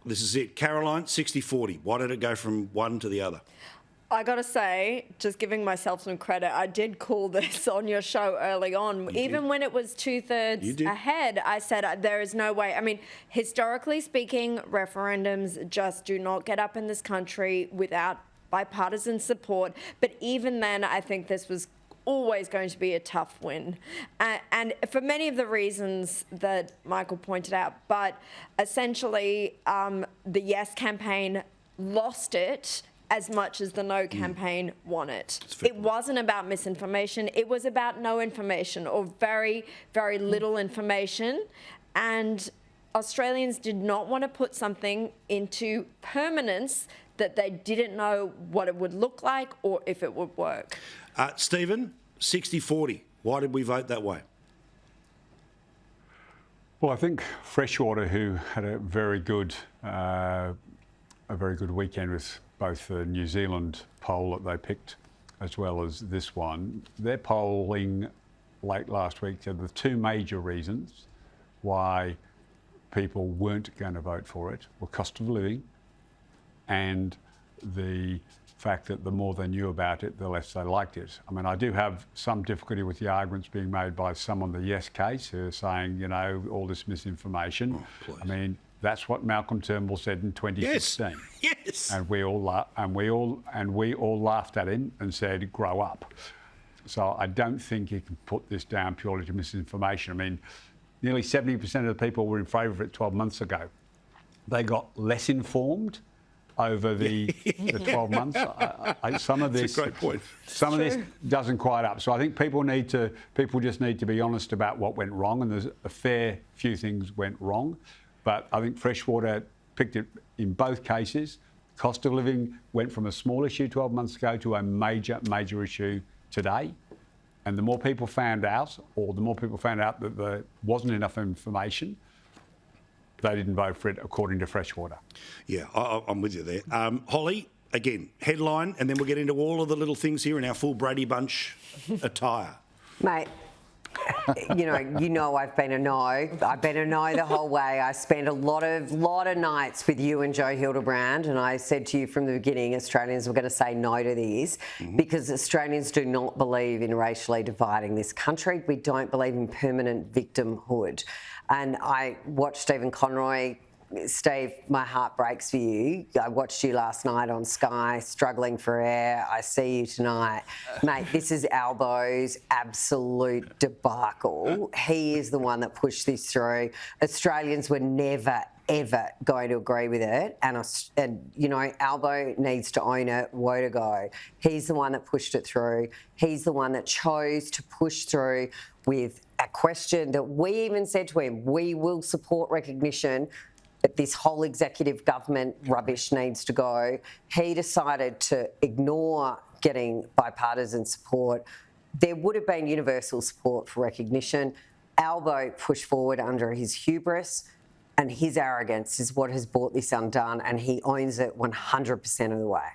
This is it. Caroline, 60-40. Why did it go from one to the other? I got to say, just giving myself some credit, I did call this on your show early on. Even when it was two-thirds ahead, I said there is no way. I mean, historically speaking, referendums just do not get up in this country without bipartisan support. But even then, I think this was always going to be a tough win. And for many of the reasons that Michael pointed out. But essentially, the Yes campaign lost it as much as the No campaign won it. It wasn't about misinformation. It was about no information or very, very little information. And Australians did not want to put something into permanence that they didn't know what it would look like or if it would work. Stephen, 60-40. Why did we vote that way? Well, I think Freshwater, who had a very good weekend with both the New Zealand poll that they picked as well as this one, their polling late last week said the two major reasons why people weren't going to vote for it were cost of living and the fact that the more they knew about it, the less they liked it. I mean, I do have some difficulty with the arguments being made by some on the Yes case who are saying, you know, all this misinformation. I mean, that's what Malcolm Turnbull said in 2016. Yes. And we all laughed at him and said, grow up. So I don't think you can put this down purely to misinformation. I mean, nearly 70% of the people were in favour of it 12 months ago. They got less informed over the 12 months. Some of this, that's a great point. Some of this doesn't quite up. So I think people just need to be honest about what went wrong, and there's a fair few things went wrong. But I think Freshwater picked it in both cases. Cost of living went from a small issue 12 months ago to a major issue today. And the more people found out, that there wasn't enough information, they didn't vote for it, according to Freshwater. Yeah, I'm with you there. Holly, again, headline, and then we'll get into all of the little things here in our full Brady Bunch attire. Mate, you know I've been a no. I've been a no the whole way. I spent a lot of nights with you and Joe Hildebrand, and I said to you from the beginning, Australians were going to say no to this because Australians do not believe in racially dividing this country. We don't believe in permanent victimhood. And I watched Stephen Conroy. Steve, my heart breaks for you. I watched you last night on Sky, struggling for air. I see you tonight. Mate, this is Albo's absolute debacle. He is the one that pushed this through. Australians were never, ever going to agree with it. And you know, Albo needs to own it, woe to go. He's the one that pushed it through. He's the one that chose to push through with a question that we even said to him, we will support recognition that this whole executive government rubbish needs to go. He decided to ignore getting bipartisan support. There would have been universal support for recognition. Albo pushed forward under his hubris, and his arrogance is what has brought this undone, and he owns it 100% of the way.